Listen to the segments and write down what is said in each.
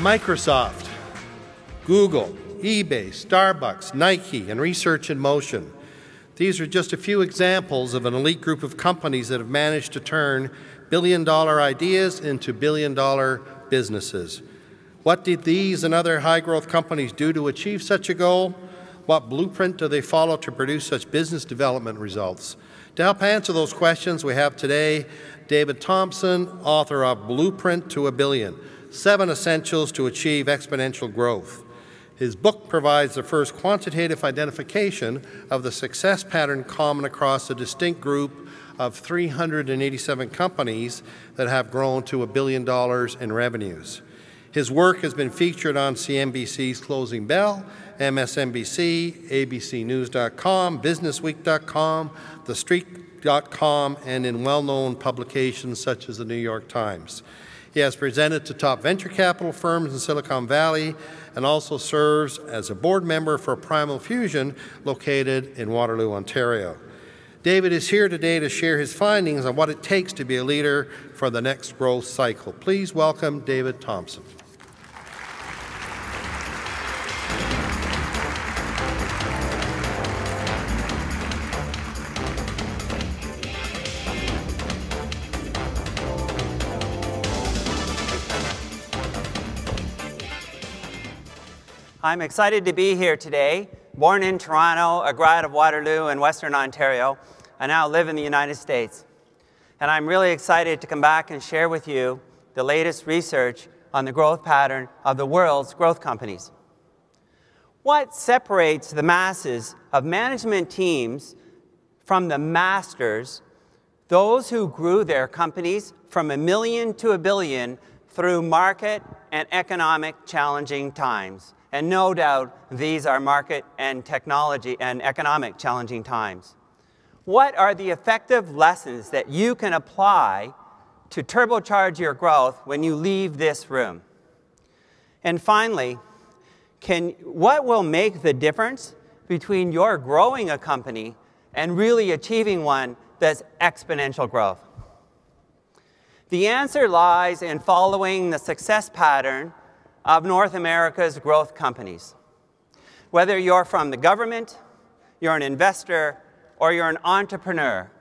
Microsoft, Google, eBay, Starbucks, Nike, and Research in Motion. These are just a few examples of an elite group of companies that have managed to turn billion-dollar ideas into billion-dollar businesses. What did these and other high-growth companies do to achieve such a goal? What blueprint do they follow to produce such business development results? To help answer those questions, we have today David Thomson, author of Blueprint to a Billion, 7 Essentials to Achieve Exponential Growth. His book provides the first quantitative identification of the success pattern common across a distinct group of 387 companies that have grown to $1 billion in revenues. His work has been featured on CNBC's Closing Bell, MSNBC, ABCnews.com, BusinessWeek.com, TheStreet.com, and in well-known publications such as the New York Times. He has presented to top venture capital firms in Silicon Valley and also serves as a board member for Primal Fusion, located in Waterloo, Ontario. David is here today to share his findings on what it takes to be a leader for the next growth cycle. Please welcome David Thomson. I'm excited to be here today. Born in Toronto, a grad of Waterloo in Western Ontario, I now live in the United States. And I'm really excited to come back and share with you the latest research on the growth pattern of the world's growth companies. What separates the masses of management teams from the masters, those who grew their companies from $1 million to $1 billion through market and economic challenging times? And no doubt, these are market and technology and economic challenging times. What are the effective lessons that you can apply to turbocharge your growth when you leave this room? And finally, what will make the difference between your growing a company and really achieving one that's exponential growth? The answer lies in following the success pattern of North America's growth companies. Whether you're from the government, you're an investor, or you're an entrepreneur,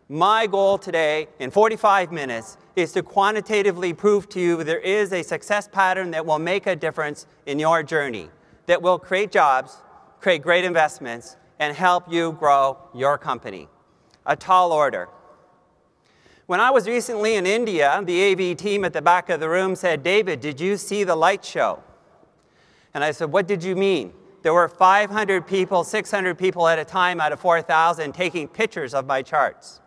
my goal today in 45 minutes is to quantitatively prove to you there is a success pattern that will make a difference in your journey, that will create jobs, create great investments, and help you grow your company. A tall order. When I was recently in India, the AV team at the back of the room said, "David, did you see the light show?" And I said, "What did you mean?" There were 500 people, 600 people at a time out of 4,000 taking pictures of my charts.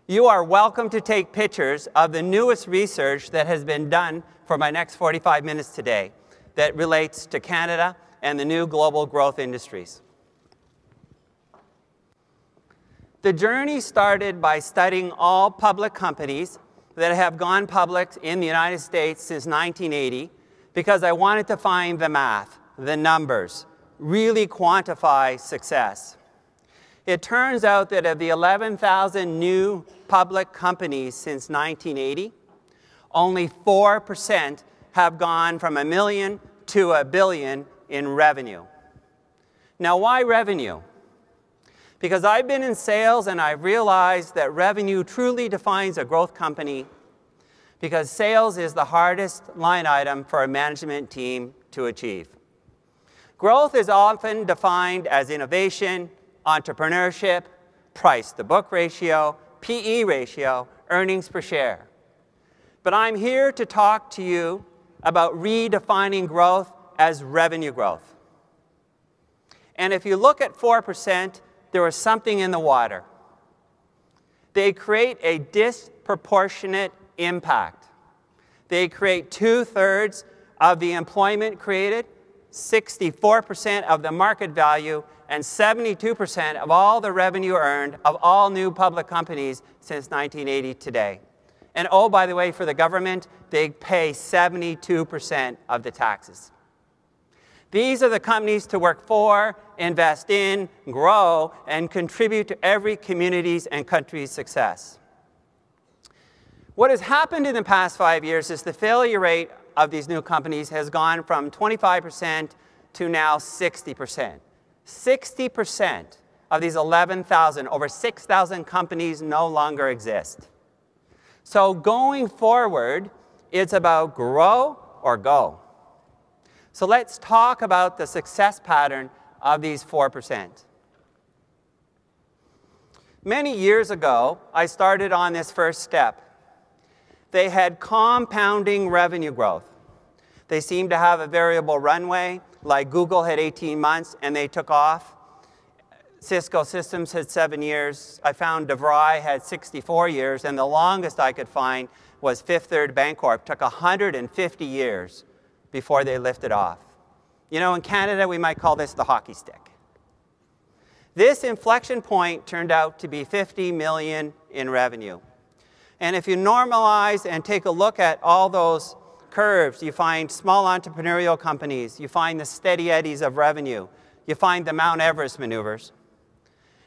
You are welcome to take pictures of the newest research that has been done for my next 45 minutes today that relates to Canada and the new global growth industries. The journey started by studying all public companies that have gone public in the United States since 1980 because I wanted to find the math, the numbers, really quantify success. It turns out that of the 11,000 new public companies since 1980, only 4% have gone from $1 million to $1 billion in revenue. Now, why revenue? Because I've been in sales and I've realized that revenue truly defines a growth company because sales is the hardest line item for a management team to achieve. Growth is often defined as innovation, entrepreneurship, price-to-book ratio, PE ratio, earnings per share. But I'm here to talk to you about redefining growth as revenue growth. And if you look at 4%, there was something in the water. They create a disproportionate impact. They create 2/3 of the employment created, 64% of the market value, and 72% of all the revenue earned of all new public companies since 1980 today. And oh, by the way, for the government, they pay 72% of the taxes. These are the companies to work for, invest in, grow, and contribute to every community's and country's success. What has happened in the past 5 years is the failure rate of these new companies has gone from 25% to now 60%. 60% of these 11,000, over 6,000 companies no longer exist. So going forward, it's about grow or go. So let's talk about the success pattern of these 4%. Many years ago, I started on this first step. They had compounding revenue growth. They seemed to have a variable runway, like Google had 18 months and they took off. Cisco Systems had 7 years. I found DeVry had 64 years, and the longest I could find was Fifth Third Bancorp. Took 150 years before they lifted off. You know, in Canada, we might call this the hockey stick. This inflection point turned out to be 50 million in revenue. And if you normalize and take a look at all those curves, you find small entrepreneurial companies, you find the steady eddies of revenue, you find the Mount Everest maneuvers.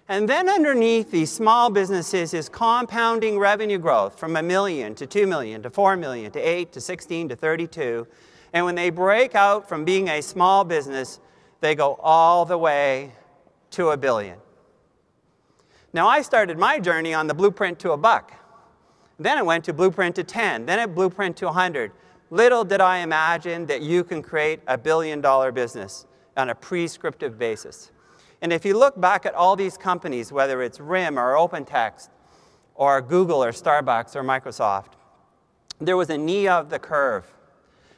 And then underneath these small businesses is compounding revenue growth from $1 million to $2 million to $4 million to 8 to 16 to 32. And when they break out from being a small business, they go all the way to $1 billion. Now, I started my journey on the blueprint to $1. Then it went to blueprint to 10. Then it blueprint to 100. Little did I imagine that you can create a $1 billion business on a prescriptive basis. And if you look back at all these companies, whether it's RIM or OpenText or Google or Starbucks or Microsoft, there was a knee of the curve.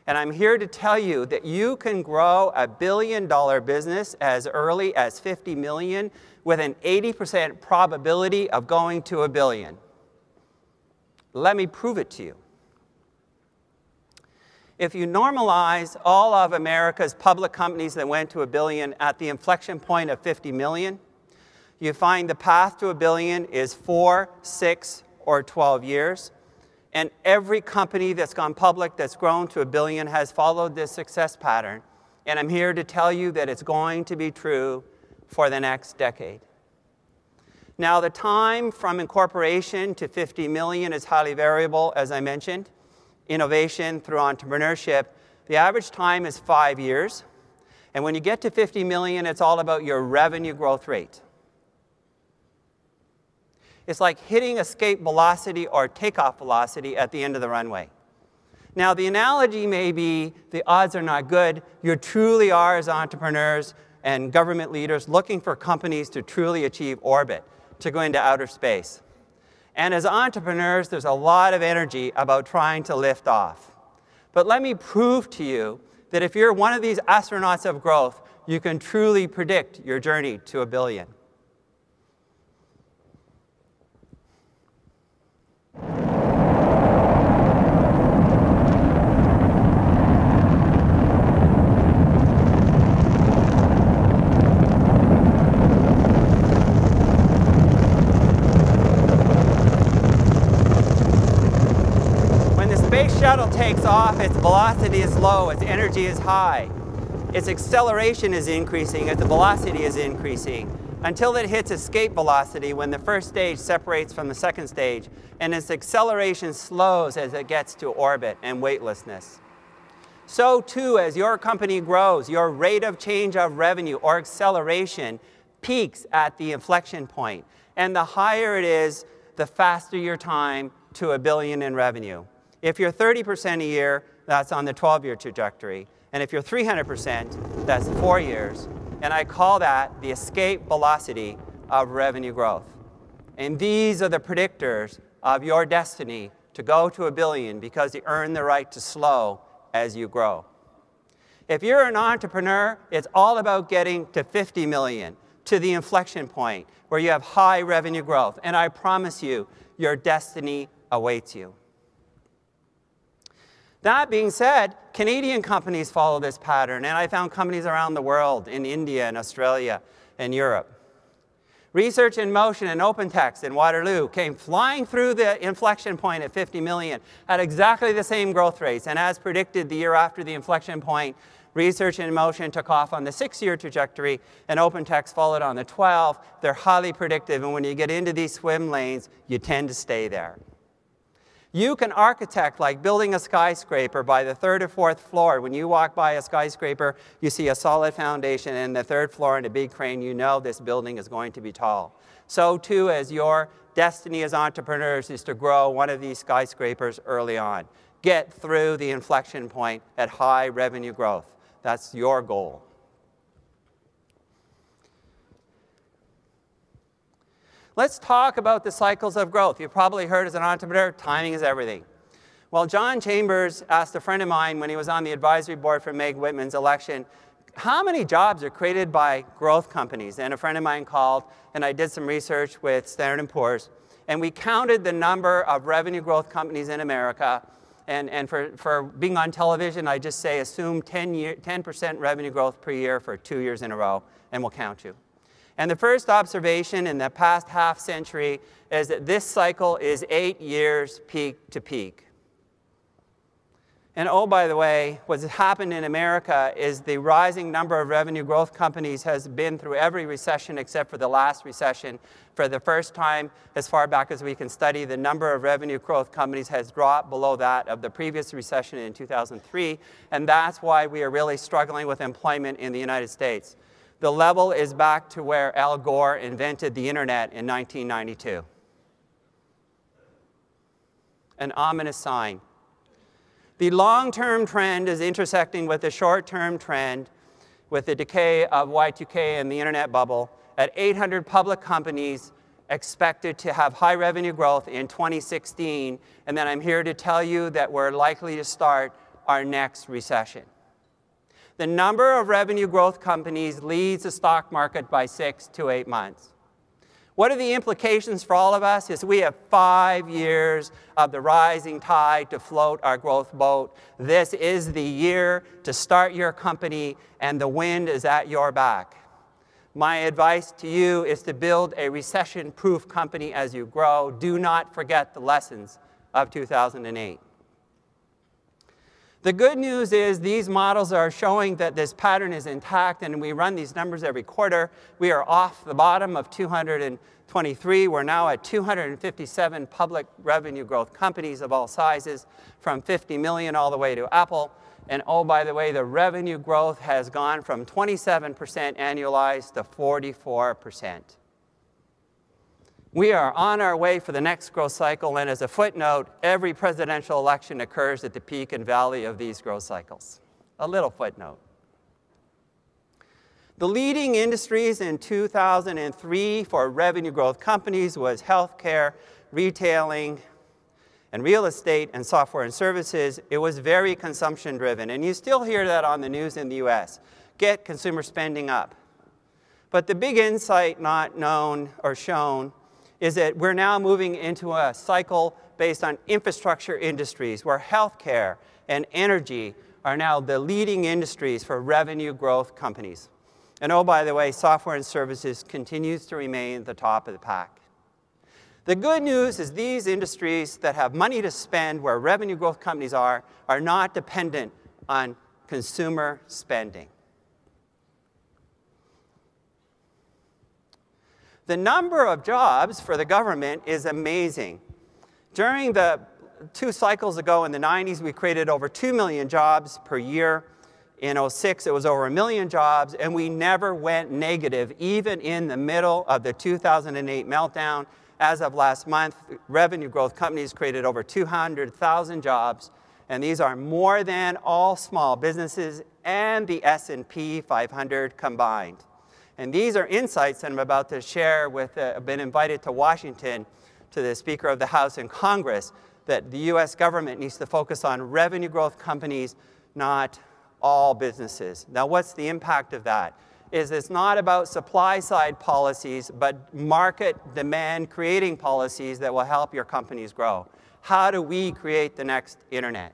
And I'm here to tell you that you can grow a $1 billion business as early as 50 million with an 80% probability of going to $1 billion. Let me prove it to you. If you normalize all of America's public companies that went to $1 billion at the inflection point of 50 million, you find the path to $1 billion is 4, 6, or 12 years. And every company that's gone public that's grown to $1 billion has followed this success pattern. And I'm here to tell you that it's going to be true for the next decade. Now, the time from incorporation to 50 million is highly variable, as I mentioned. Innovation through entrepreneurship, the average time is 5 years. And when you get to 50 million, it's all about your revenue growth rate. It's like hitting escape velocity or takeoff velocity at the end of the runway. Now, the analogy may be the odds are not good. You truly are, as entrepreneurs and government leaders, looking for companies to truly achieve orbit, to go into outer space. And as entrepreneurs, there's a lot of energy about trying to lift off. But let me prove to you that if you're one of these astronauts of growth, you can truly predict your journey to $1 billion. Shuttle takes off, its velocity is low, its energy is high. Its acceleration is increasing, its velocity is increasing, until it hits escape velocity when the first stage separates from the second stage, and its acceleration slows as it gets to orbit and weightlessness. So too, as your company grows, your rate of change of revenue or acceleration peaks at the inflection point. And the higher it is, the faster your time to $1 billion in revenue. If you're 30% a year, that's on the 12-year trajectory. And if you're 300%, that's 4 years. And I call that the escape velocity of revenue growth. And these are the predictors of your destiny to go to $1 billion because you earn the right to slow as you grow. If you're an entrepreneur, it's all about getting to 50 million, to the inflection point where you have high revenue growth. And I promise you, your destiny awaits you. That being said, Canadian companies follow this pattern, and I found companies around the world, in India and Australia and Europe. Research in Motion and OpenText in Waterloo came flying through the inflection point at 50 million at exactly the same growth rates, and as predicted the year after the inflection point, Research in Motion took off on the 6-year trajectory, and OpenText followed on the 12. They're highly predictive, and when you get into these swim lanes, you tend to stay there. You can architect like building a skyscraper by the 3rd or 4th floor. When you walk by a skyscraper, you see a solid foundation and the 3rd floor and a big crane. You know this building is going to be tall. So too as your destiny as entrepreneurs is to grow one of these skyscrapers early on. Get through the inflection point at high revenue growth. That's your goal. Let's talk about the cycles of growth. You've probably heard as an entrepreneur, timing is everything. Well, John Chambers asked a friend of mine when he was on the advisory board for Meg Whitman's election, how many jobs are created by growth companies? And a friend of mine called, and I did some research with Standard & Poor's, and we counted the number of revenue growth companies in America. And for being on television, I just say assume 10% revenue growth per year for 2 years in a row, and we'll count you. And the first observation in the past half century is that this cycle is 8 years peak to peak. And oh, by the way, what's happened in America is the rising number of revenue growth companies has been through every recession except for the last recession. For the first time, as far back as we can study, the number of revenue growth companies has dropped below that of the previous recession in 2003. And that's why we are really struggling with employment in the United States. The level is back to where Al Gore invented the internet in 1992. An ominous sign. The long-term trend is intersecting with the short-term trend with the decay of Y2K and the internet bubble at 800 public companies expected to have high revenue growth in 2016. And then I'm here to tell you that we're likely to start our next recession. The number of revenue growth companies leads the stock market by 6 to 8 months. What are the implications for all of us? Is we have 5 years of the rising tide to float our growth boat. This is the year to start your company, and the wind is at your back. My advice to you is to build a recession-proof company as you grow. Do not forget the lessons of 2008. The good news is these models are showing that this pattern is intact, and we run these numbers every quarter. We are off the bottom of 223. We're now at 257 public revenue growth companies of all sizes, from 50 million all the way to Apple. And oh, by the way, the revenue growth has gone from 27% annualized to 44%. We are on our way for the next growth cycle, and as a footnote, every presidential election occurs at the peak and valley of these growth cycles. A little footnote. The leading industries in 2003 for revenue growth companies was healthcare, retailing, and real estate and software and services. It was very consumption-driven, and you still hear that on the news in the US. Get consumer spending up. But the big insight not known or shown is that we're now moving into a cycle based on infrastructure industries where healthcare and energy are now the leading industries for revenue growth companies. And oh, by the way, software and services continues to remain the top of the pack. The good news is these industries that have money to spend where revenue growth companies are not dependent on consumer spending. The number of jobs for the government is amazing. During the 2 cycles ago in the 90s, we created over 2 million jobs per year. In 2006, it was over 1 million jobs, and we never went negative, even in the middle of the 2008 meltdown. As of last month, revenue growth companies created over 200,000 jobs, and these are more than all small businesses and the S&P 500 combined. And these are insights that I'm about to share with, I've been invited to Washington to the Speaker of the House and Congress, that the US government needs to focus on revenue growth companies, not all businesses. Now, what's the impact of that? It's not about supply-side policies, but market demand creating policies that will help your companies grow. How do we create the next internet?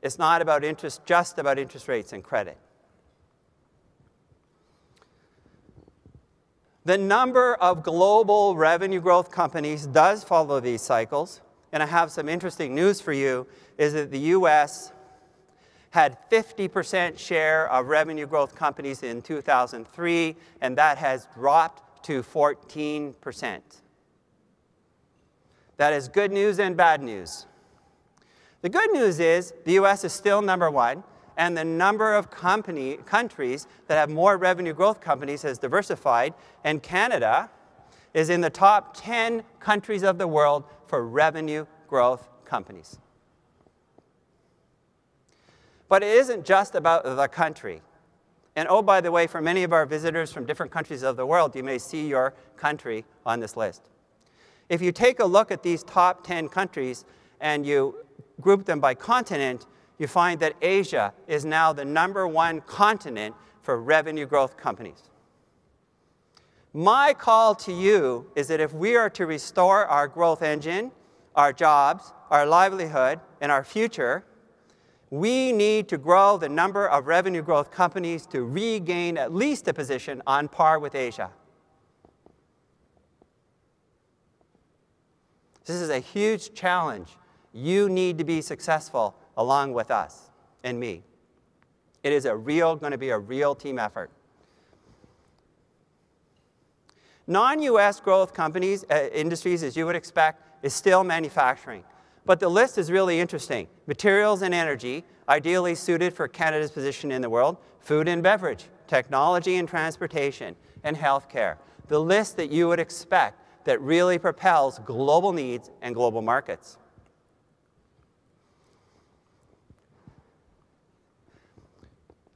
It's not about just about interest rates and credit. The number of global revenue growth companies does follow these cycles. And I have some interesting news for you, is that the US had 50% share of revenue growth companies in 2003, and that has dropped to 14%. That is good news and bad news. The good news is the US is still number one, and the number of countries that have more revenue growth companies has diversified, and Canada is in the top 10 countries of the world for revenue growth companies. But it isn't just about the country. And oh, by the way, for many of our visitors from different countries of the world, you may see your country on this list. If you take a look at these top 10 countries and you group them by continent, you find that Asia is now the #1 continent for revenue growth companies. My call to you is that if we are to restore our growth engine, our jobs, our livelihood, and our future, we need to grow the number of revenue growth companies to regain at least a position on par with Asia. This is a huge challenge. You need to be successful along with us and me. It is going to be a real team effort. Non-US growth companies, industries, as you would expect, is still manufacturing. But the list is really interesting. Materials and energy, ideally suited for Canada's position in the world. Food and beverage, technology and transportation, and healthcare. The list that you would expect that really propels global needs and global markets.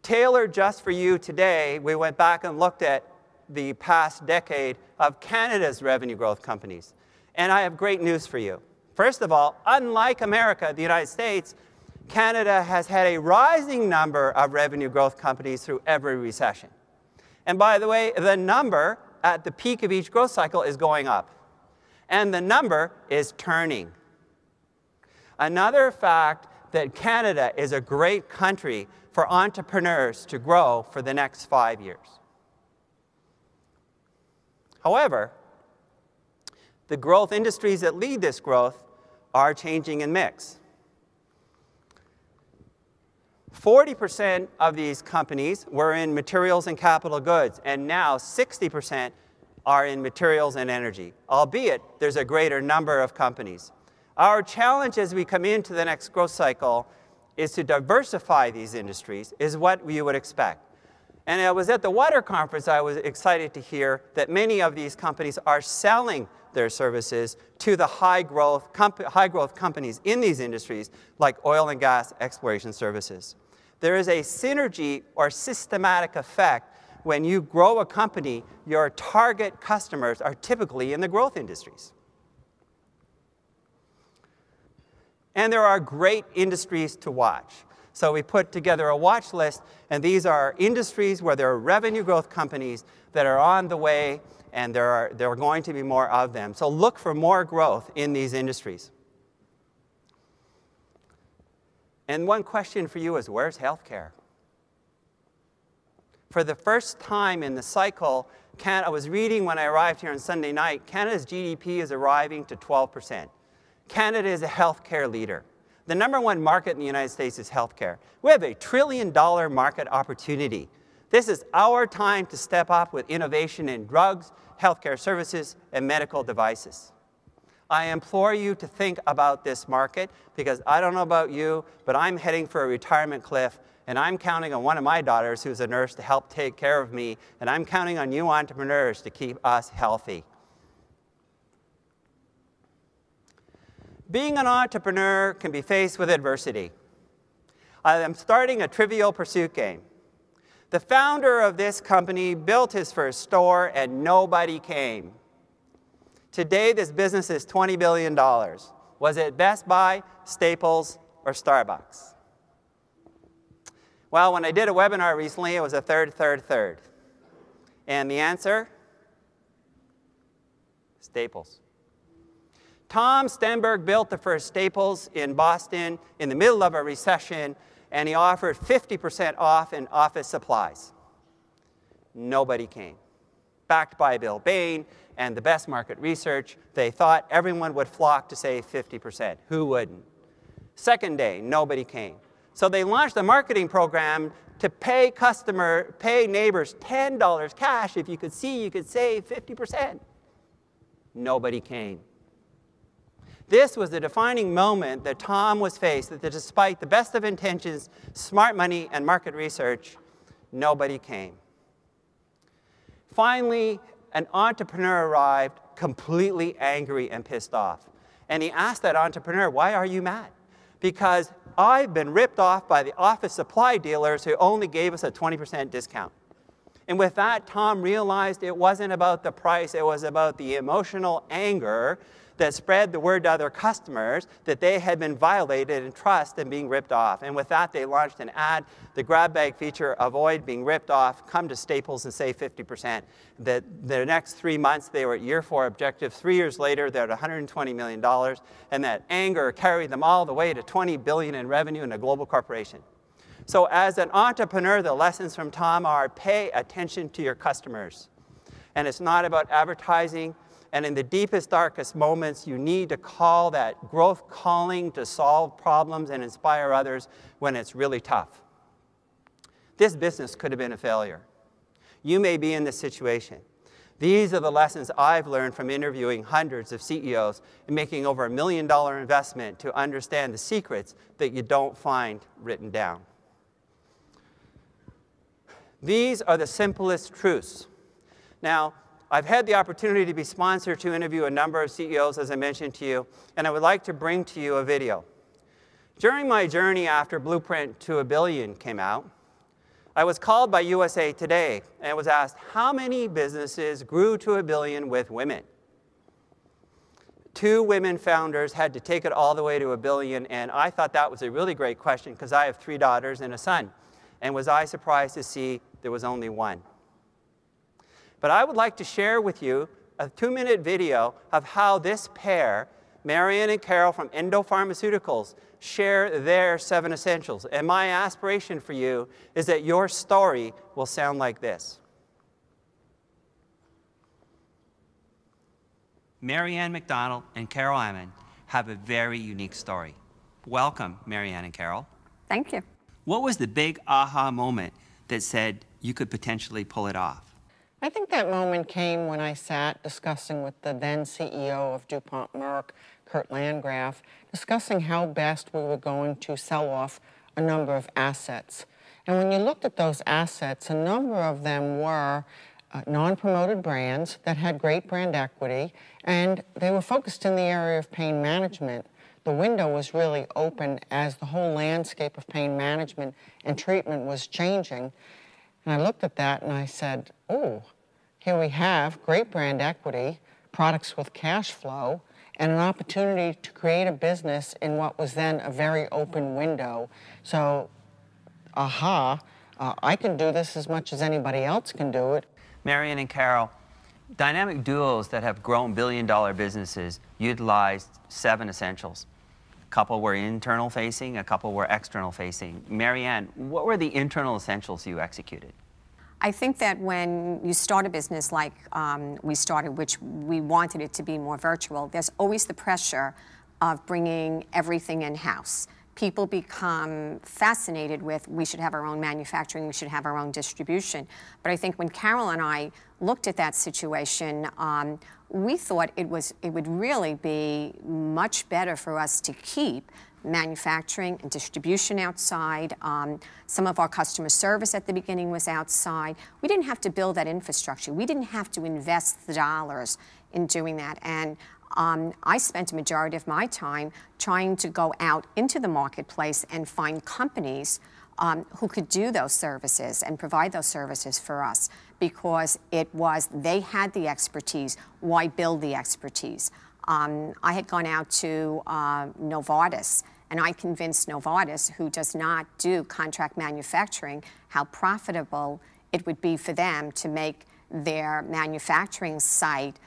Tailored just for you today, we went back and looked at the past decade of Canada's revenue growth companies. And I have great news for you. First of all, unlike America, the United States, Canada has had a rising number of revenue growth companies through every recession. And by the way, the number at the peak of each growth cycle is going up. And the number is turning. Another fact that Canada is a great country for entrepreneurs to grow for the next 5 years. However, the growth industries that lead this growth are changing in mix. 40% of these companies were in materials and capital goods, and now 60% are in materials and energy, albeit there's a greater number of companies. Our challenge as we come into the next growth cycle is to diversify these industries, is what you would expect. And I was at the water conference, I was excited to hear that many of these companies are selling their services to the high growth companies in these industries, like oil and gas exploration services. There is a synergy or systematic effect when you grow a company, your target customers are typically in the growth industries. And there are great industries to watch. So we put together a watch list, and these are industries where there are revenue growth companies that are on the way, and there are going to be more of them. So look for more growth in these industries. And one question for you is, where's healthcare? For the first time in the cycle, I was reading when I arrived here on Sunday night, Canada's GDP is arriving to 12%. Canada is a healthcare leader. The #1 market in the United States is healthcare. We have a $1 trillion market opportunity. This is our time to step up with innovation in drugs, healthcare services, and medical devices. I implore you to think about this market, because I don't know about you, but I'm heading for a retirement cliff, and I'm counting on one of my daughters, who's a nurse, to help take care of me, and I'm counting on you entrepreneurs to keep us healthy. Being an entrepreneur can be faced with adversity. I'm starting a Trivial Pursuit game. The founder of this company built his first store, and nobody came. Today, this business is $20 billion. Was it Best Buy, Staples, or Starbucks? Well, when I did a webinar recently, it was a third. And the answer? Staples. Tom Stenberg built the first Staples in Boston in the middle of a recession, and he offered 50% off in office supplies. Nobody came. Backed by Bill Bain and the best market research, they thought everyone would flock to save 50%. Who wouldn't? Second day, nobody came. So they launched a marketing program to pay neighbors $10 cash. If you could see, you could save 50%. Nobody came. This was the defining moment that Tom was faced, that despite the best of intentions, smart money, and market research, nobody came. Finally, an entrepreneur arrived, completely angry and pissed off. And he asked that entrepreneur, "Why are you mad?" "Because I've been ripped off by the office supply dealers who only gave us a 20% discount." And with that, Tom realized it wasn't about the price, it was about the emotional anger that spread the word to other customers that they had been violated in trust and being ripped off. And with that, they launched an ad, the grab bag feature, avoid being ripped off, come to Staples and save 50%. The next 3 months, they were at year 4 objective. 3 years later, they're at $120 million. And that anger carried them all the way to $20 billion in revenue in a global corporation. So as an entrepreneur, the lessons from Tom are pay attention to your customers. And it's not about advertising. And in the deepest, darkest moments, you need to call that growth calling to solve problems and inspire others when it's really tough. This business could have been a failure. You may be in this situation. These are the lessons I've learned from interviewing hundreds of CEOs and making over $1 million investment to understand the secrets that you don't find written down. These are the simplest truths. Now, I've had the opportunity to be sponsored to interview a number of CEOs, as I mentioned to you, and I would like to bring to you a video. During my journey after Blueprint to $1 billion came out, I was called by USA Today and was asked, how many businesses grew to $1 billion with women? 2 women founders had to take it all the way to $1 billion, and I thought that was a really great question because I have 3 daughters and a son. And was I surprised to see there was only 1? But I would like to share with you a 2-minute video of how this pair, Marianne and Carol from Endo Pharmaceuticals, share their 7 essentials. And my aspiration for you is that your story will sound like this. Marianne McDonald and Carol Ammon have a very unique story. Welcome, Marianne and Carol. Thank you. What was the big aha moment that said you could potentially pull it off? I think that moment came when I sat discussing with the then CEO of DuPont Merck, Kurt Landgraf, discussing how best we were going to sell off a number of assets. And when you looked at those assets, a number of them were non-promoted brands that had great brand equity, and they were focused in the area of pain management. The window was really open as the whole landscape of pain management and treatment was changing. And I looked at that and I said, oh, here we have great brand equity, products with cash flow, and an opportunity to create a business in what was then a very open window. So, I can do this as much as anybody else can do it. Marianne and Carol, dynamic duos that have grown billion-dollar businesses utilized 7 essentials. A couple were internal facing, a couple were external facing. Marianne, what were the internal essentials you executed? I think that when you start a business like we started, which we wanted it to be more virtual, there's always the pressure of bringing everything in-house. People become fascinated with, we should have our own manufacturing, we should have our own distribution. But I think when Carol and I looked at that situation, we thought it would really be much better for us to keep manufacturing and distribution outside. Some of our customer service at the beginning was outside. We didn't have to build that infrastructure. We didn't have to invest the dollars in doing that. And I spent a majority of my time trying to go out into the marketplace and find companies who could do those services and provide those services for us, because they had the expertise. Why build the expertise? I had gone out to Novartis, and I convinced Novartis, who does not do contract manufacturing, how profitable it would be for them to make their manufacturing site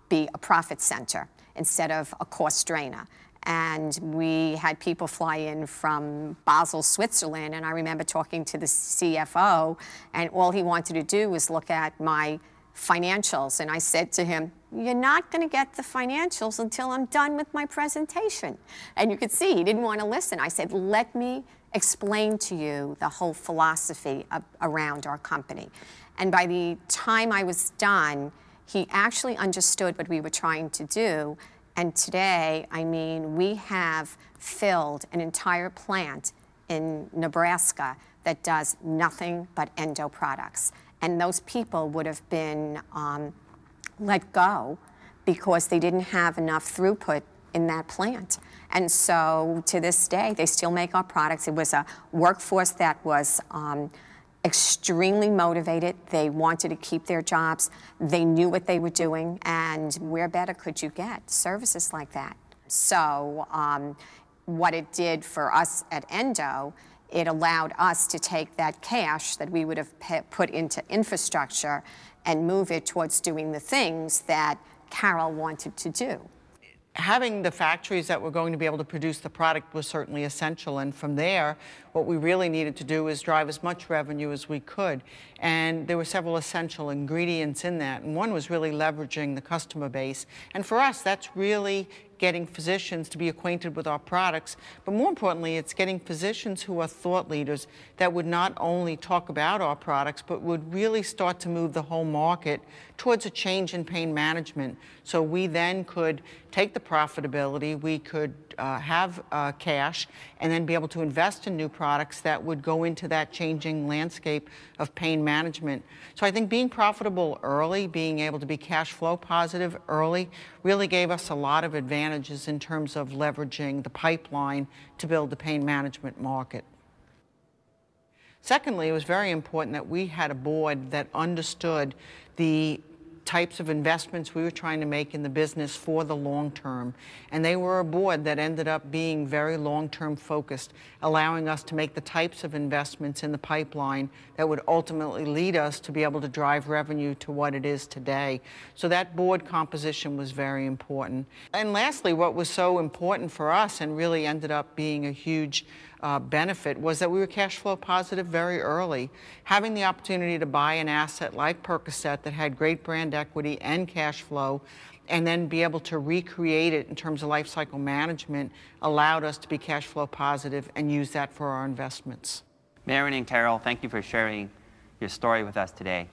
be a profit center instead of a cost drainer. And we had people fly in from Basel, Switzerland, and I remember talking to the CFO, and all he wanted to do was look at my financials. And I said to him, you're not going to get the financials until I'm done with my presentation. And you could see he didn't want to listen. I said, let me explain to you the whole philosophy around our company. And by the time I was done, he actually understood what we were trying to do, And today, I mean, we have filled an entire plant in Nebraska that does nothing but endo products. And those people would have been let go because they didn't have enough throughput in that plant. And so to this day, they still make our products. It was a workforce that was extremely motivated. They wanted to keep their jobs. They knew what they were doing, and where better could you get services like that? So what it did for us at Endo, it allowed us to take that cash that we would have put into infrastructure and move it towards doing the things that Carol wanted to do. Having the factories that were going to be able to produce the product was certainly essential, and from there, what we really needed to do is drive as much revenue as we could. And there were several essential ingredients in that, and one was really leveraging the customer base. And for us, that's really getting physicians to be acquainted with our products, but more importantly, it's getting physicians who are thought leaders that would not only talk about our products, but would really start to move the whole market towards a change in pain management. So we then could take the profitability, we could have cash, and then be able to invest in new products that would go into that changing landscape of pain management. So I think being profitable early, being able to be cash flow positive early, really gave us a lot of advantages in terms of leveraging the pipeline to build the pain management market. Secondly, it was very important that we had a board that understood the types of investments we were trying to make in the business for the long term. And they were a board that ended up being very long-term focused, allowing us to make the types of investments in the pipeline that would ultimately lead us to be able to drive revenue to what it is today. So that board composition was very important. And lastly, what was so important for us and really ended up being a huge benefit was that we were cash flow positive very early. Having the opportunity to buy an asset like Percocet that had great brand equity and cash flow, and then be able to recreate it in terms of life cycle management, allowed us to be cash flow positive and use that for our investments. Marion and Carol, thank you for sharing your story with us today.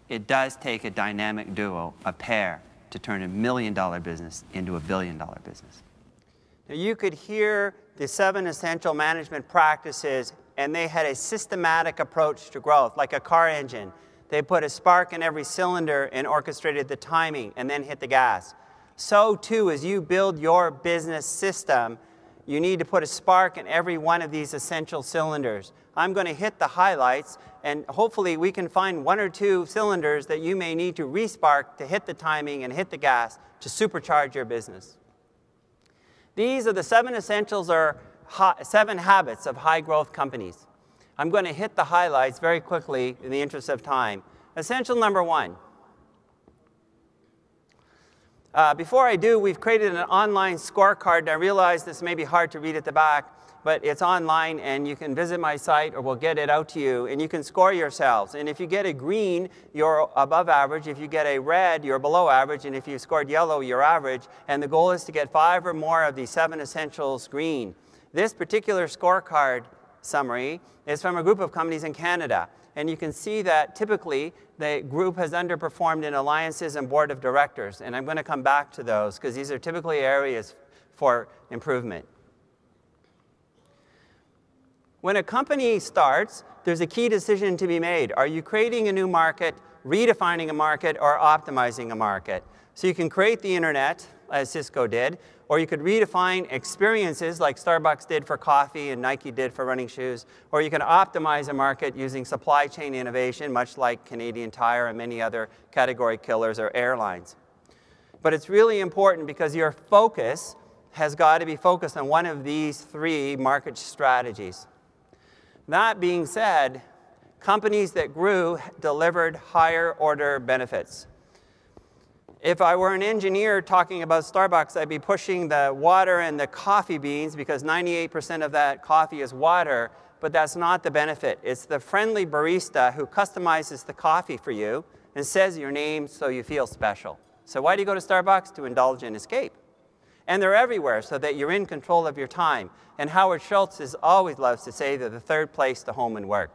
It does take a dynamic duo, a pair, to turn $1 million business into a $1 billion business. Now, you could hear the 7 essential management practices, and they had a systematic approach to growth, like a car engine. They put a spark in every cylinder and orchestrated the timing and then hit the gas. So too, as you build your business system, you need to put a spark in every one of these essential cylinders. I'm going to hit the highlights, and hopefully we can find 1 or 2 cylinders that you may need to respark to hit the timing and hit the gas to supercharge your business. These are the 7 essentials, or 7 habits of high-growth companies. I'm going to hit the highlights very quickly in the interest of time. Essential number 1. Before I do, we've created an online scorecard, and I realize this may be hard to read at the back, but it's online, and you can visit my site, or we'll get it out to you, and you can score yourselves. And if you get a green, you're above average. If you get a red, you're below average. And if you scored yellow, you're average. And the goal is to get 5 or more of these 7 essentials green. This particular scorecard summary is from a group of companies in Canada. And you can see that typically the group has underperformed in alliances and board of directors. And I'm going to come back to those because these are typically areas for improvement. When a company starts, there's a key decision to be made. Are you creating a new market, redefining a market, or optimizing a market? So you can create the internet, as Cisco did, or you could redefine experiences like Starbucks did for coffee and Nike did for running shoes, or you can optimize a market using supply chain innovation, much like Canadian Tire and many other category killers or airlines. But it's really important because your focus has got to be focused on one of these 3 market strategies. That being said, companies that grew delivered higher order benefits. If I were an engineer talking about Starbucks, I'd be pushing the water and the coffee beans because 98% of that coffee is water, but that's not the benefit. It's the friendly barista who customizes the coffee for you and says your name so you feel special. So why do you go to Starbucks? To indulge and escape. And they're everywhere so that you're in control of your time. And Howard Schultz always loves to say they're the 3rd place to home and work.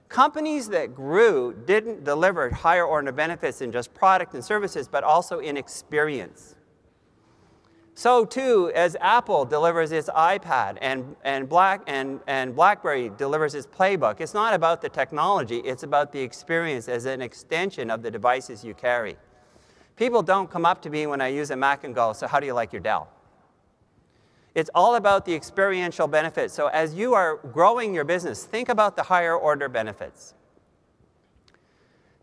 Companies that grew didn't deliver higher order benefits in just product and services, but also in experience. So too, as Apple delivers its iPad and BlackBerry delivers its Playbook, it's not about the technology, it's about the experience as an extension of the devices you carry. People don't come up to me when I use a Mac and go, so how do you like your Dell? It's all about the experiential benefits. So as you are growing your business, think about the higher order benefits.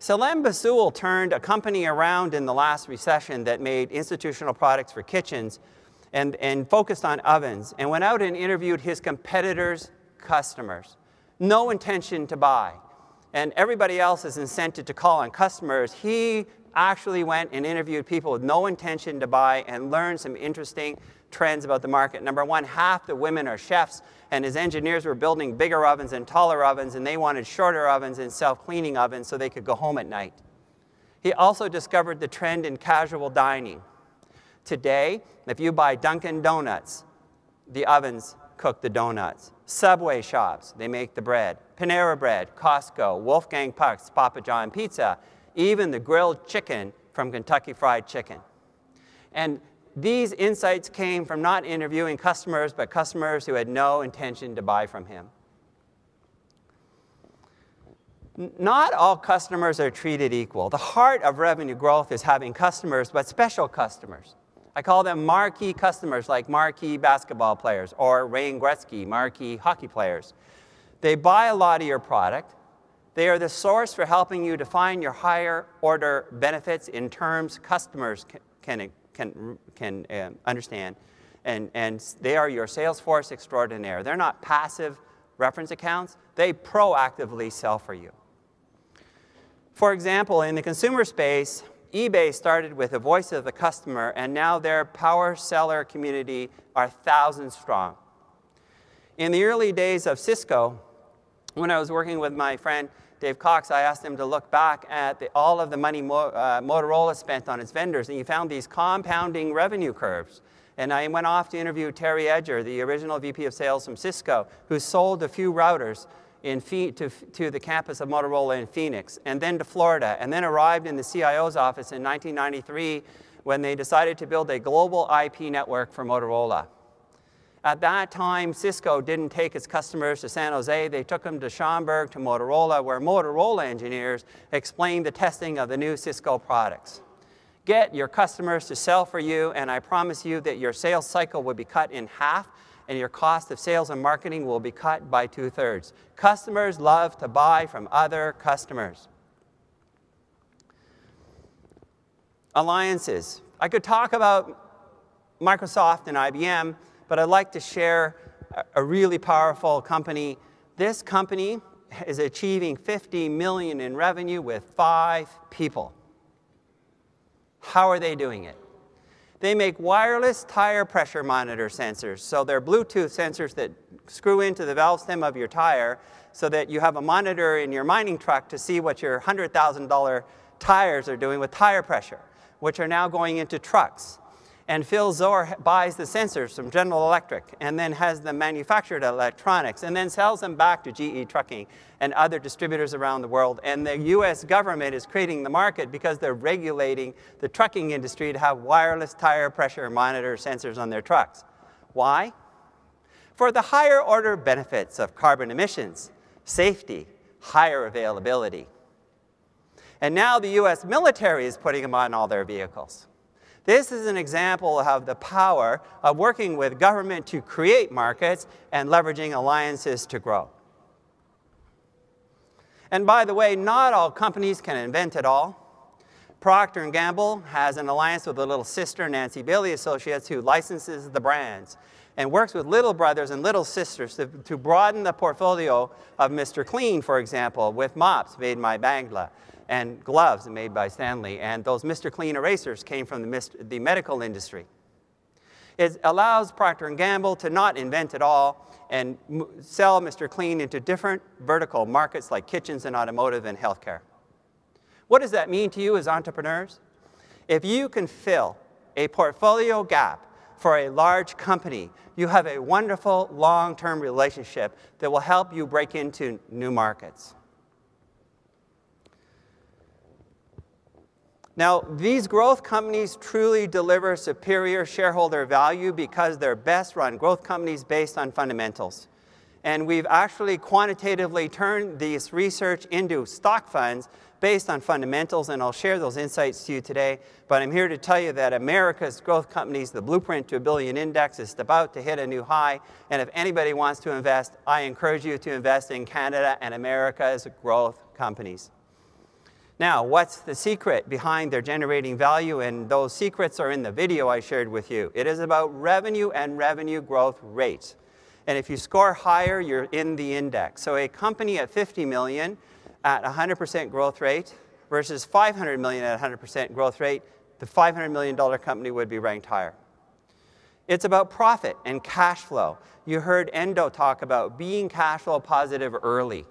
Salem Basul turned a company around in the last recession that made institutional products for kitchens and focused on ovens, and went out and interviewed his competitors' customers. No intention to buy. And everybody else is incented to call on customers. He actually went and interviewed people with no intention to buy and learned some interesting trends about the market. Number one, half the women are chefs, and his engineers were building bigger ovens and taller ovens, and they wanted shorter ovens and self-cleaning ovens so they could go home at night. He also discovered the trend in casual dining. Today, if you buy Dunkin' Donuts, the ovens cook the donuts. Subway shops, they make the bread. Panera Bread, Costco, Wolfgang Puck's, Papa John Pizza, even the grilled chicken from Kentucky Fried Chicken. And these insights came from not interviewing customers, but customers who had no intention to buy from him. Not all customers are treated equal. The heart of revenue growth is having customers, but special customers. I call them marquee customers, like marquee basketball players, or Wayne Gretzky, marquee hockey players. They buy a lot of your product. They are the source for helping you define your higher order benefits in terms customers can understand, and they are your sales force extraordinaire. They're not passive reference accounts. They proactively sell for you. For example, in the consumer space, eBay started with the voice of the customer, and now their power seller community are thousands strong. In the early days of Cisco, when I was working with my friend Dave Cox, I asked him to look back at all of the money Motorola spent on its vendors, and he found these compounding revenue curves. And I went off to interview Terry Edger, the original VP of sales from Cisco, who sold a few routers to the campus of Motorola in Phoenix, and then to Florida, and then arrived in the CIO's office in 1993 when they decided to build a global IP network for Motorola. At that time, Cisco didn't take its customers to San Jose. They took them to Schaumburg, to Motorola, where Motorola engineers explained the testing of the new Cisco products. Get your customers to sell for you, and I promise you that your sales cycle will be cut in half, and your cost of sales and marketing will be cut by 2/3. Customers love to buy from other customers. Alliances. I could talk about Microsoft and IBM, but I'd like to share a really powerful company. This company is achieving $50 million in revenue with 5 people. How are they doing it? They make wireless tire pressure monitor sensors. So they're Bluetooth sensors that screw into the valve stem of your tire so that you have a monitor in your mining truck to see what your $100,000 tires are doing with tire pressure, which are now going into trucks. And Phil Zor buys the sensors from General Electric and then has them manufactured at electronics and then sells them back to GE Trucking and other distributors around the world. And the US government is creating the market because they're regulating the trucking industry to have wireless tire pressure monitor sensors on their trucks. Why? For the higher order benefits of carbon emissions, safety, higher availability. And now the US military is putting them on all their vehicles. This is an example of the power of working with government to create markets and leveraging alliances to grow. And by the way, not all companies can invent it all. Procter & Gamble has an alliance with a little sister, Nancy Bailey Associates, who licenses the brands and works with little brothers and little sisters to broaden the portfolio of Mr. Clean, for example, with mops made by Bangla, and gloves made by Stanley, and those Mr. Clean erasers came from the medical industry. It allows Procter & Gamble to not invent it all and sell Mr. Clean into different vertical markets like kitchens and automotive and healthcare. What does that mean to you as entrepreneurs? If you can fill a portfolio gap for a large company, you have a wonderful long-term relationship that will help you break into new markets. Now, these growth companies truly deliver superior shareholder value because they're best run growth companies based on fundamentals. And we've actually quantitatively turned this research into stock funds based on fundamentals, and I'll share those insights to you today. But I'm here to tell you that America's growth companies, the Blueprint to a Billion Index, is about to hit a new high. And if anybody wants to invest, I encourage you to invest in Canada and America's growth companies. Now, what's the secret behind their generating value? And those secrets are in the video I shared with you. It is about revenue and revenue growth rates. And if you score higher, you're in the index. So a company at 50 million at 100% growth rate versus 500 million at 100% growth rate, the $500 million company would be ranked higher. It's about profit and cash flow. You heard Endo talk about being cash flow positive early.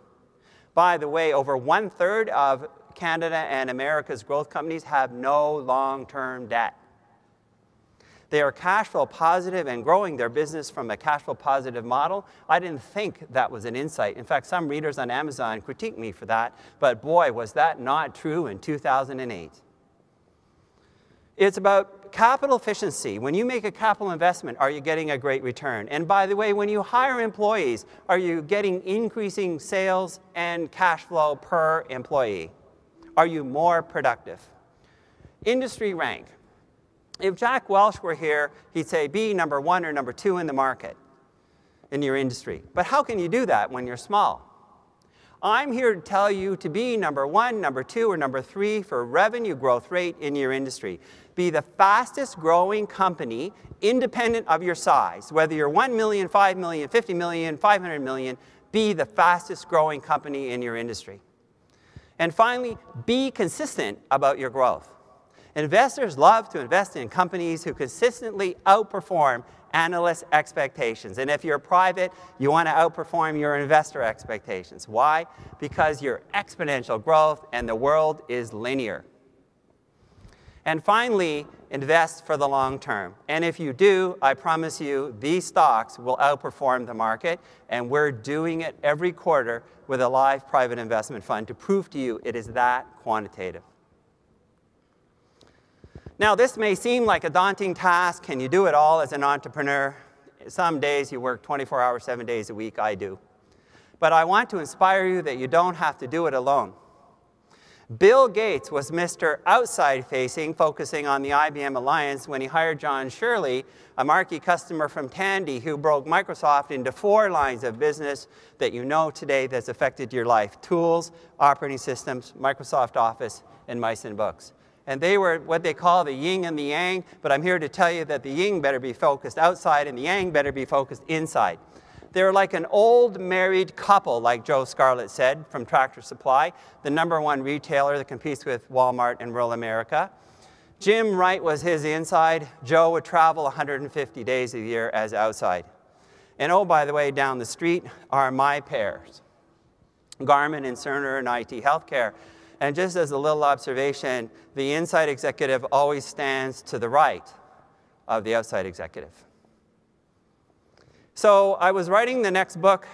By the way, over 1/3 of Canada and America's growth companies have no long-term debt. They are cash flow positive and growing their business from a cash flow positive model. I didn't think that was an insight. In fact, some readers on Amazon critiqued me for that, but boy, was that not true in 2008. It's about capital efficiency. When you make a capital investment, are you getting a great return? And by the way, when you hire employees, are you getting increasing sales and cash flow per employee? Are you more productive? Industry rank. If Jack Welch were here, he'd say be number 1 or number 2 in the market, in your industry. But how can you do that when you're small? I'm here to tell you to be number 1, number 2, or number 3 for revenue growth rate in your industry. Be the fastest growing company independent of your size. Whether you're 1 million, 5 million, 50 million, 500 million, be the fastest growing company in your industry. And finally, be consistent about your growth. Investors love to invest in companies who consistently outperform analyst expectations. And if you're private, you want to outperform your investor expectations. Why? Because you're exponential growth and the world is linear. And finally, invest for the long term. And if you do, I promise you, these stocks will outperform the market. And we're doing it every quarter with a live private investment fund to prove to you it is that quantitative. Now, this may seem like a daunting task. Can you do it all as an entrepreneur? Some days you work 24 hours, 7 days a week. I do. But I want to inspire you that you don't have to do it alone. Bill Gates was Mr. Outside-facing, focusing on the IBM alliance when he hired John Shirley, a marquee customer from Tandy, who broke Microsoft into 4 lines of business that you know today that's affected your life: tools, operating systems, Microsoft Office, and mice and books. And they were what they call the yin and the yang, but I'm here to tell you that the yin better be focused outside and the yang better be focused inside. They're like an old married couple, like Joe Scarlett said from Tractor Supply, the #1 retailer that competes with Walmart in rural America. Jim Wright was his inside. Joe would travel 150 days a year as outside. And oh, by the way, down the street are my pairs, Garmin and Cerner and IT Healthcare. And just as a little observation, the inside executive always stands to the right of the outside executive. So I was writing the next book,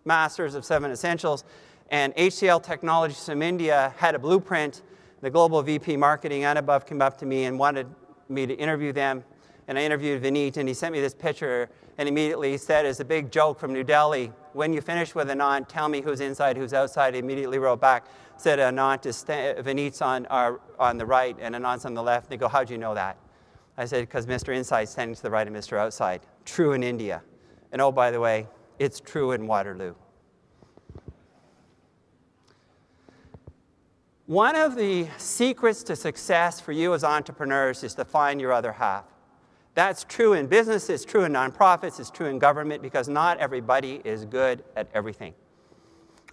Masters of 7 Essentials, and HCL Technologies from India had a blueprint. The global VP marketing, Anubhav, came up to me and wanted me to interview them. And I interviewed Vineet, and he sent me this picture, and immediately he said, as a big joke from New Delhi, when you finish with Anant, tell me who's inside, who's outside. He immediately wrote back, said Anant is Vineet's on the right and Anant's on the left. And they go, how'd you know that? I said, because Mr. Inside's standing to the right of Mr. Outside. True in India. And oh, by the way, it's true in Waterloo. One of the secrets to success for you as entrepreneurs is to find your other half. That's true in business, it's true in nonprofits, it's true in government, because not everybody is good at everything.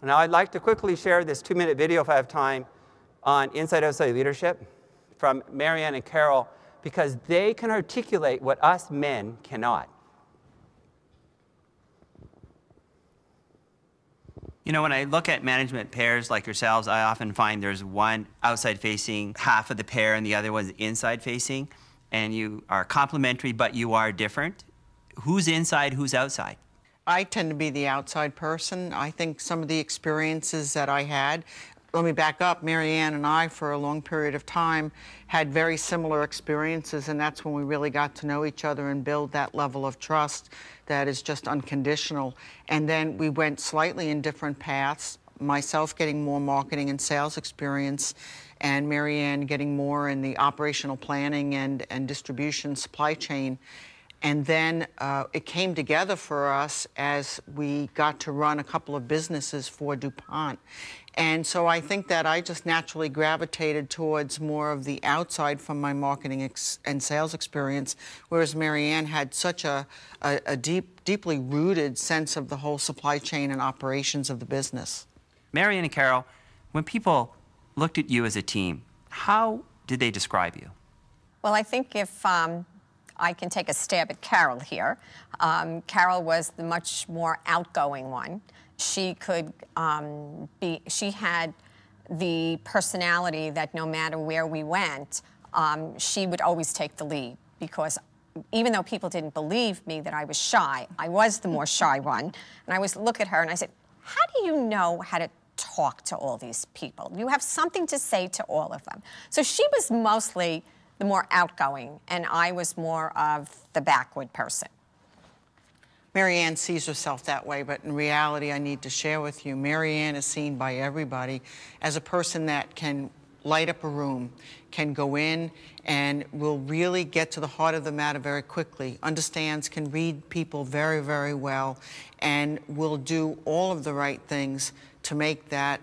Now, I'd like to quickly share this 2-minute video, if I have time, on inside-outside leadership from Marianne and Carol, because they can articulate what us men cannot. You know, when I look at management pairs like yourselves, I often find there's one outside-facing half of the pair and the other one's inside-facing. And you are complementary, but you are different. Who's inside, who's outside? I tend to be the outside person. I think some of the experiences that I had let me back up. Mary Ann and I, for a long period of time, had very similar experiences, and that's when we really got to know each other and build that level of trust that is just unconditional. And then we went slightly in different paths, myself getting more marketing and sales experience, and Mary Ann getting more in the operational planning and distribution supply chain. And then it came together for us as we got to run a couple of businesses for DuPont. And so I think that I just naturally gravitated towards more of the outside from my marketing and sales experience, whereas Mary Ann had such a deeply rooted sense of the whole supply chain and operations of the business. Mary Ann and Carol, when people looked at you as a team, how did they describe you? Well, I think if I can take a stab at Carol here. Carol was the much more outgoing one. She could she had the personality that no matter where we went, she would always take the lead, because even though people didn't believe me that I was shy, I was the more shy one. And I always look at her and I said, how do you know how to talk to all these people? You have something to say to all of them. So she was mostly the more outgoing, and I was more of the backward person. Mary Ann sees herself that way, but in reality, I need to share with you, Mary Ann is seen by everybody as a person that can light up a room, can go in and will really get to the heart of the matter very quickly, understands, can read people very, very well, and will do all of the right things to make that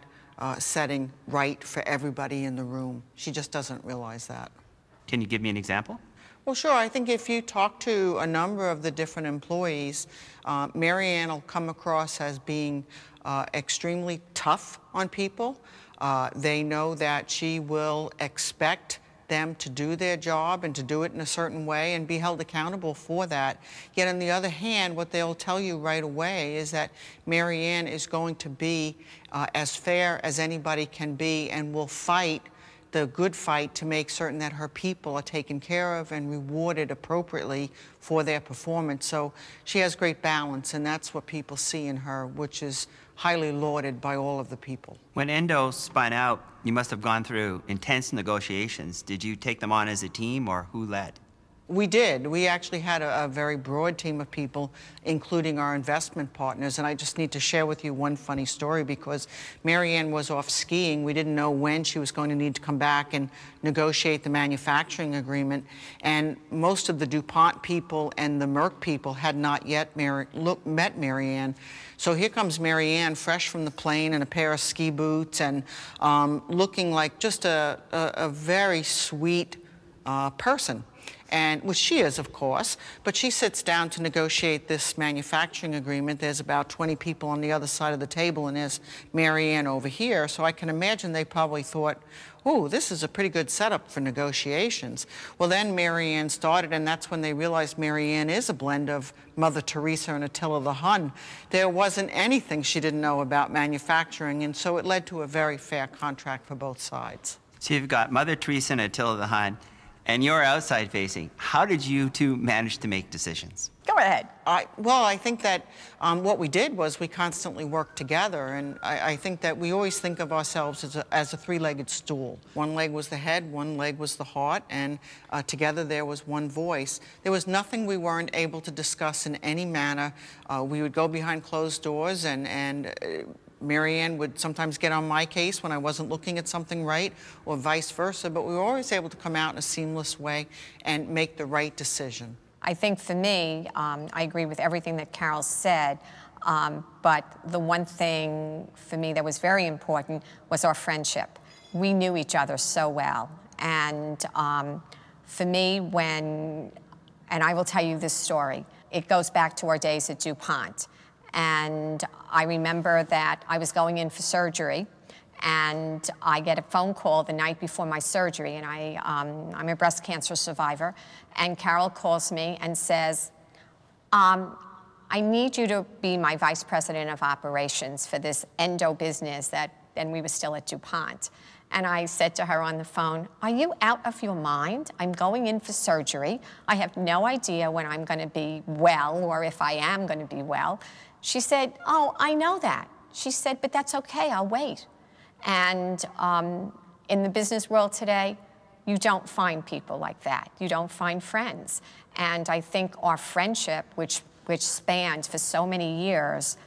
setting right for everybody in the room. She just doesn't realize that. Can you give me an example? Well, sure. I think if you talk to a number of the different employees, Mary Ann will come across as being extremely tough on people. They know that she will expect them to do their job and to do it in a certain way and be held accountable for that. Yet on the other hand, what they'll tell you right away is that Mary Ann is going to be as fair as anybody can be and will fight the good fight to make certain that her people are taken care of and rewarded appropriately for their performance. So she has great balance, and that's what people see in her, which is highly lauded by all of the people. When Endo spun out, you must have gone through intense negotiations. Did you take them on as a team, or who led? We did. We actually had a very broad team of people, including our investment partners. And I just need to share with you one funny story, because Mary Ann was off skiing. We didn't know when she was going to need to come back and negotiate the manufacturing agreement. And most of the DuPont people and the Merck people had not yet met Mary Ann. So here comes Mary Ann, fresh from the plane in a pair of ski boots and looking like just a very sweet person. And which she is, of course, but she sits down to negotiate this manufacturing agreement. There's about 20 people on the other side of the table, and there's Mary Ann over here. So I can imagine they probably thought, oh, this is a pretty good setup for negotiations. Well, then Mary Ann started, and that's when they realized Mary Ann is a blend of Mother Teresa and Attila the Hun. There wasn't anything she didn't know about manufacturing, and so it led to a very fair contract for both sides. So you've got Mother Teresa and Attila the Hun, and you're outside facing. How did you two manage to make decisions? Go ahead. Well, I think that what we did was we constantly worked together, and I think that we always think of ourselves as a three-legged stool. One leg was the head, one leg was the heart, and together there was one voice. There was nothing we weren't able to discuss in any manner. We would go behind closed doors, and Mary Ann would sometimes get on my case when I wasn't looking at something right, or vice versa, but we were always able to come out in a seamless way and make the right decision. I think for me, I agree with everything that Carol said, but the one thing for me that was very important was our friendship. We knew each other so well, and for me, and I will tell you this story, it goes back to our days at DuPont. And I remember that I was going in for surgery, and I get a phone call the night before my surgery, and I'm a breast cancer survivor, and Carol calls me and says, I need you to be my vice president of operations for this endo business and we were still at DuPont. And I said to her on the phone, are you out of your mind? I'm going in for surgery. I have no idea when I'm going to be well, or if I am going to be well. She said, oh, I know that. She said, but that's okay, I'll wait. And in the business world today, you don't find people like that. You don't find friends. And I think our friendship, which spanned for so many years,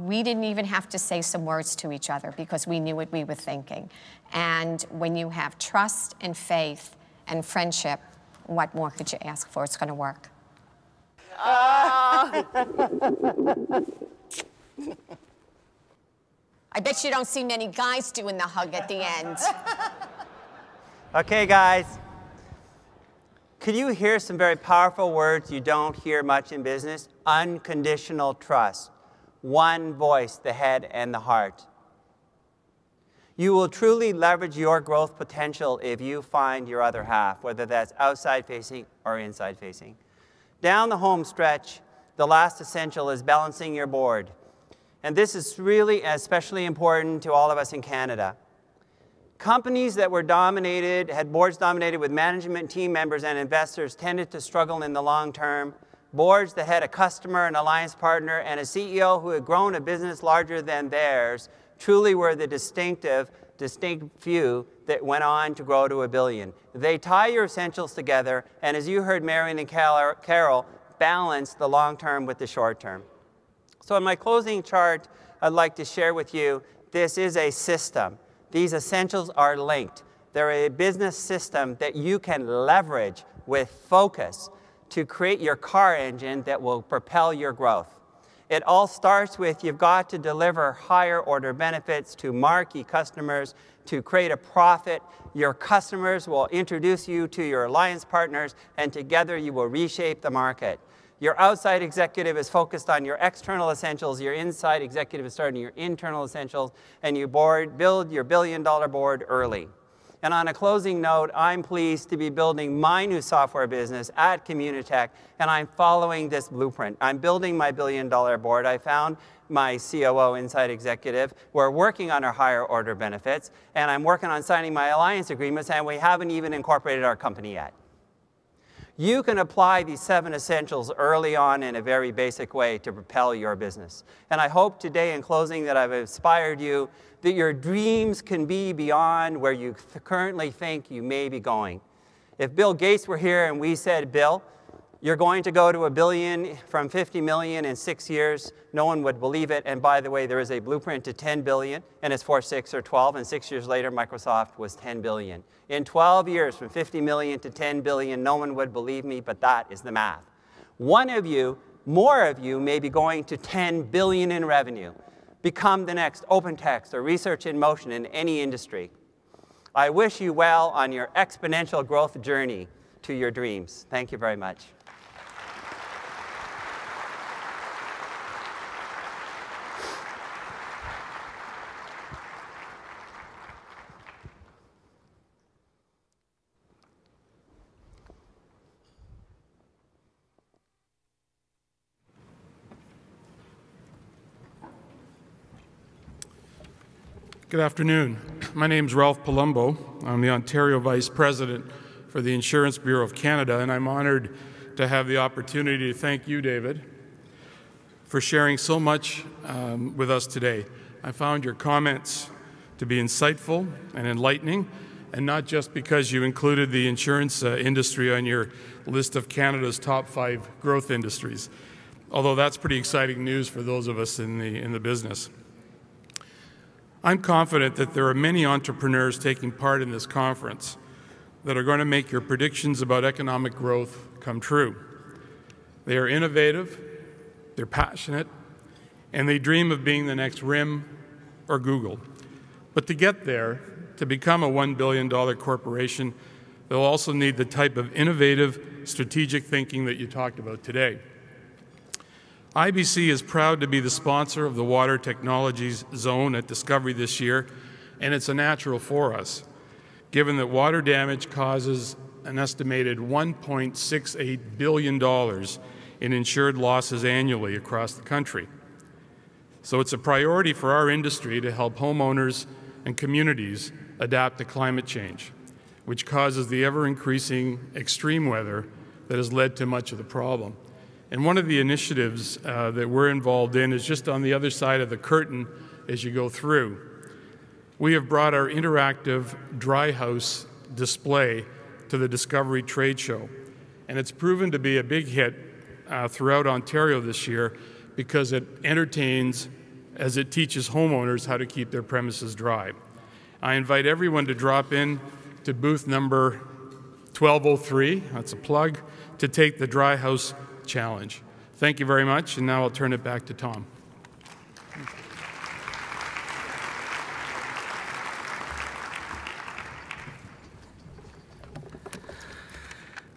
we didn't even have to say some words to each other because we knew what we were thinking. And when you have trust and faith and friendship, what more could you ask for? It's going to work. I bet you don't see many guys doing the hug at the end. Okay, guys. Could you hear some very powerful words you don't hear much in business? Unconditional trust. One voice, the head and the heart. You will truly leverage your growth potential if you find your other half, whether that's outside facing or inside facing. Down the home stretch, the last essential is balancing your board. And this is really especially important to all of us in Canada. Companies that were dominated, had boards dominated with management team members and investors tended to struggle in the long term. Boards that had a customer, an alliance partner, and a CEO who had grown a business larger than theirs truly were the distinct few that went on to grow to $1 billion. They tie your essentials together, and as you heard Marion and Carol, balance the long term with the short term. So in my closing chart, I'd like to share with you, this is a system. These essentials are linked. They're a business system that you can leverage with focus to create your car engine that will propel your growth. It all starts with you've got to deliver higher order benefits to marquee customers to create a profit. Your customers will introduce you to your alliance partners, and together you will reshape the market. Your outside executive is focused on your external essentials. Your inside executive is starting your internal essentials, and you build your billion-dollar board early. And on a closing note, I'm pleased to be building my new software business at Communitech, and I'm following this blueprint. I'm building my billion-dollar board. I found my COO inside executive. We're working on our higher order benefits, and I'm working on signing my alliance agreements, and we haven't even incorporated our company yet. You can apply these 7 essentials early on in a very basic way to propel your business. And I hope today in closing that I've inspired you that your dreams can be beyond where you currently think you may be going. If Bill Gates were here and we said, Bill, you're going to go to $1 billion from 50 million in 6 years, no one would believe it. And by the way, there is a blueprint to 10 billion, and it's 4, 6, or 12, and 6 years later, Microsoft was 10 billion. In 12 years, from 50 million to 10 billion, no one would believe me, but that is the math. One of you, more of you, may be going to 10 billion in revenue. Become the next OpenText or Research in Motion in any industry. I wish you well on your exponential growth journey to your dreams. Thank you very much. Good afternoon. My name is Ralph Palumbo. I'm the Ontario Vice President for the Insurance Bureau of Canada, and I'm honored to have the opportunity to thank you, David, for sharing so much with us today. I found your comments to be insightful and enlightening, and not just because you included the insurance industry on your list of Canada's top 5 growth industries, although that's pretty exciting news for those of us in the business. I'm confident that there are many entrepreneurs taking part in this conference that are going to make your predictions about economic growth come true. They are innovative, they're passionate, and they dream of being the next RIM or Google. But to get there, to become a $1 billion corporation, they'll also need the type of innovative, strategic thinking that you talked about today. IBC is proud to be the sponsor of the Water Technologies Zone at Discovery this year, and it's a natural for us, given that water damage causes an estimated $1.68 billion in insured losses annually across the country. So it's a priority for our industry to help homeowners and communities adapt to climate change, which causes the ever-increasing extreme weather that has led to much of the problem. And one of the initiatives that we're involved in is just on the other side of the curtain as you go through. we have brought our interactive dry house display to the Discovery Trade Show. And it's proven to be a big hit throughout Ontario this year because it entertains as it teaches homeowners how to keep their premises dry. I invite everyone to drop in to booth number 1203, that's a plug, to take the Dry House Challenge. Thank you very much, and now I'll turn it back to Tom.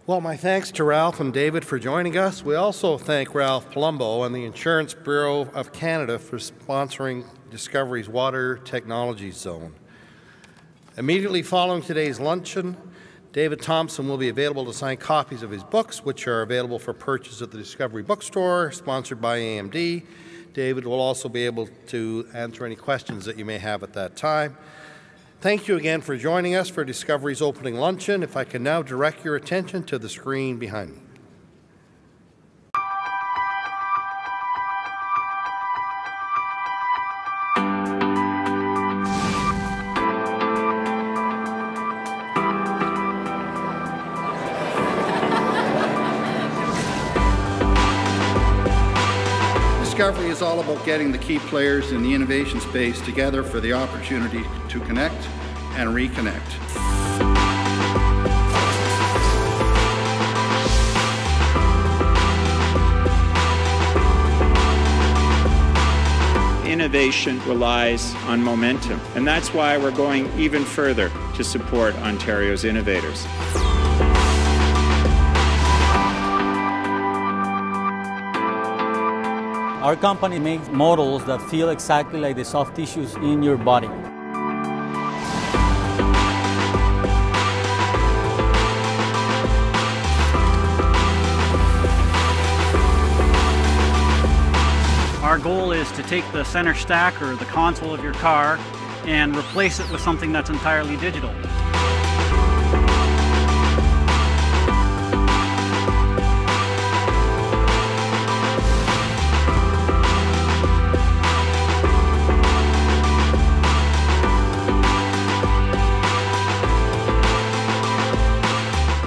Well, my thanks to Ralph and David for joining us. We also thank Ralph Palumbo and the Insurance Bureau of Canada for sponsoring Discovery's Water Technologies Zone. Immediately following today's luncheon, David Thomson will be available to sign copies of his books, which are available for purchase at the Discovery Bookstore, sponsored by AMD. David will also be able to answer any questions that you may have at that time. Thank you again for joining us for Discovery's opening luncheon. If I can now direct your attention to the screen behind me. Discovery is all about getting the key players in the innovation space together for the opportunity to connect and reconnect. Innovation relies on momentum, and that's why we're going even further to support Ontario's innovators. Our company makes models that feel exactly like the soft tissues in your body. Our goal is to take the center stack or the console of your car and replace it with something that's entirely digital.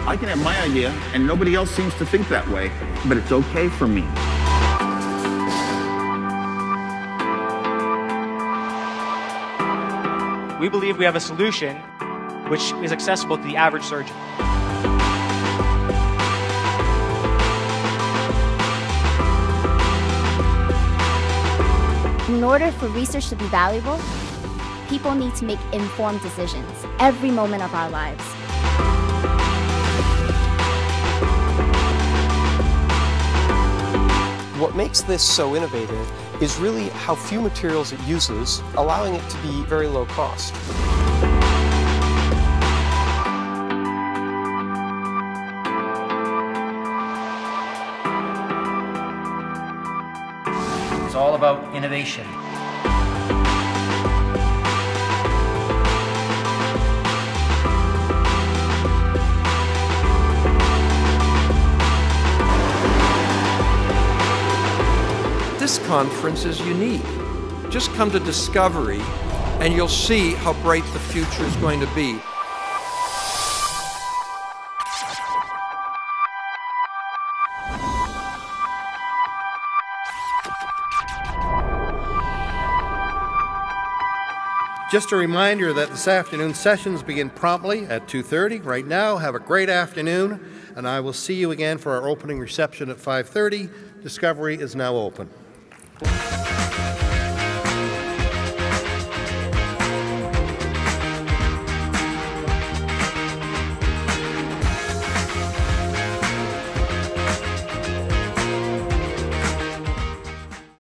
I can have my idea, and nobody else seems to think that way, but it's okay for me. We believe we have a solution which is accessible to the average surgeon. In order for research to be valuable, people need to make informed decisions every moment of our lives. What makes this so innovative is really how few materials it uses, allowing it to be very low cost. It's all about innovation. This conference is unique. Just come to Discovery and you'll see how bright the future is going to be. Just a reminder that this afternoon's sessions begin promptly at 2:30. Right now, have a great afternoon, and I will see you again for our opening reception at 5:30. Discovery is now open.